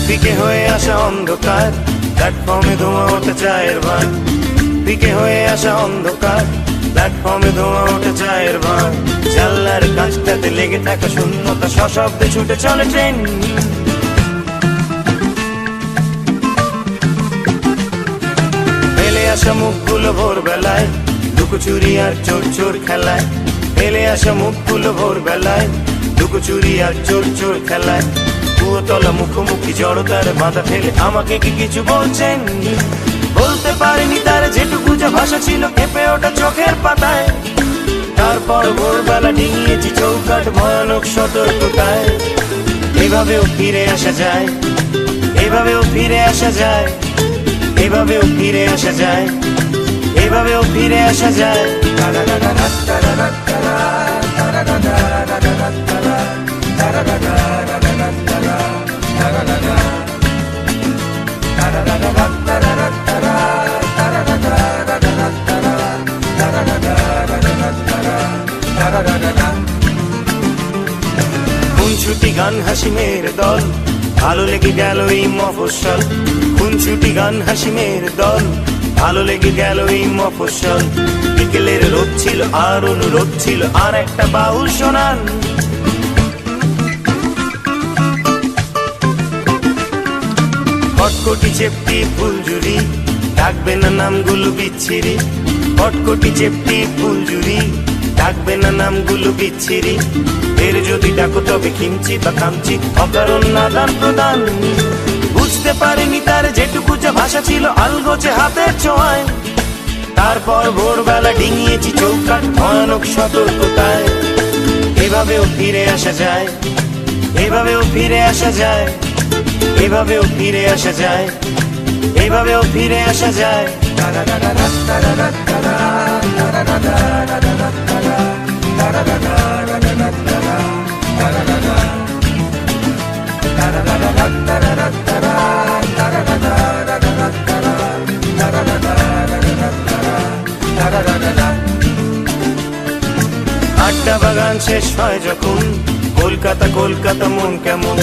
ফিকে হয়ে আসা অন্ধকার, প্ল্যাটফর্মে ধোঁয়া ওঠে চায়ের ভান। ফিকে হয়ে আসা অন্ধকার, প্ল্যাটফর্মে ধোঁয়া ওঠে চায়ের ভান। জানলার কাঁচটাতে লেগে থাকা শূন্যতা, সশব্দে ছুটে চলে ট্রেন। ফেলে আসা মুখগুলো ভোরবেলায়, লুকোচুরি আর চোর চোর খেলায়। ফেলে আসা মুখগুলো ভোরবেলায়, লুকোচুরি আর চোর চোর খেলায়। কুয়োতলা মুখোমুখি জড়তার বাধা ফেলে আমাকে কি কিছু বলছেন? বলতে পারিনি তার যেটুকু যা ভাষা ছিল, কেঁপে ওঠা চোখের পাতায়। তারপর ভোরবেলা ডিঙিয়েছি চৌকাঠ ভয়ানক সতর্কতায়। এভাবেও ফিরে আসা যায়, এভাবেও ফিরে আসা যায়, এভাবেও ফিরে আসা যায়, এভাবেও ফিরে আসা যায়। খুনছুটি গান হাসি মেয়ের দল, ভালো লেগে গেল এই মফস্বল। খুনছুটি গান হাসি মেয়ের দল, ভালো লেগে গেল এই মফস্বল। বিকেলের রোদ ছিল আর অনুরোধ ছিল আর একটা বাউল শোনান। কটকটি চেপটি ফুলঝুরি, ডাকবে না নামগুলো বিচ্ছিরি। কটকটি চেপটি ফুলঝুরি, ডাকবে না নামগুলো বিচ্ছিরি। এর যদি ডাকো তবে খিমচি বা খামচি, অকারণ নাদান প্রদান। বুঝতে পারিনি তার যেটুকু যা ভাষা ছিল, আলগোছে হাতের ছোঁয়ায়। তারপর ভোরবেলা ডিঙিয়েছি চৌকাঠ ভয়ানক সতর্কতায়। এভাবেও ফিরে আসা যায়, এভাবেও ফিরে আসা যায়, এভাবেও ফিরে আসা যায়, এভাবেও ফিরে আসা যায়। আড্ডা বাগান শেষ হয় যখন, কলকাতা কলকাতা মন কেমন।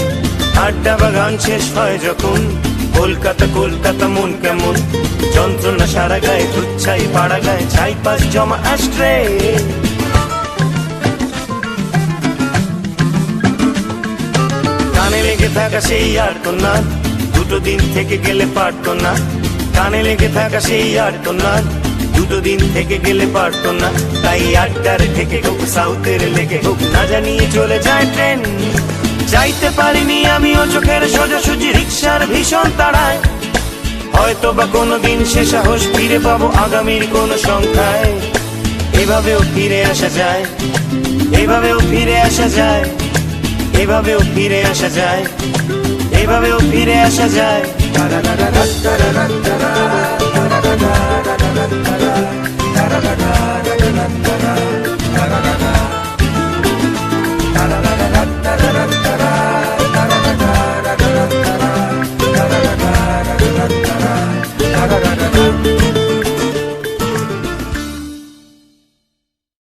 আড্ডা বাগান শেষ হয় যখন, কলকাতা কলকাতা মন কেমন। যন্ত্রণা সারা গায়ে, তুচ্ছাই পাড়া গায়ে, ছাই পাশ জমা আষ্ট্রে। কানে লেগে থাকা সেই আর্তনাদ, দুটো দিন থেকে গেলে পারতো না। কানে লেগে থাকা সেই আর্তনাদ, দুটো দিন থেকে গেলে পারতো না। তাই আড্ডার থেকে হোক, সাউথের লেগে হোক, না জানিয়ে চলে যায় ট্রেন। যাইতে পারিনি আমিও চোখের সোজাসুজি রিক্সার ভীষণ তাড়ায়। হয়তো বা কোনোদিন সে সাহস ফিরে পাবো আগামীর কোন সংখ্যায়। এভাবেও ফিরে আসা যায়, এভাবেও ফিরে আসা যায়, এভাবেও ফিরে আসা যায়, এভাবেও ফিরে আসা যায়।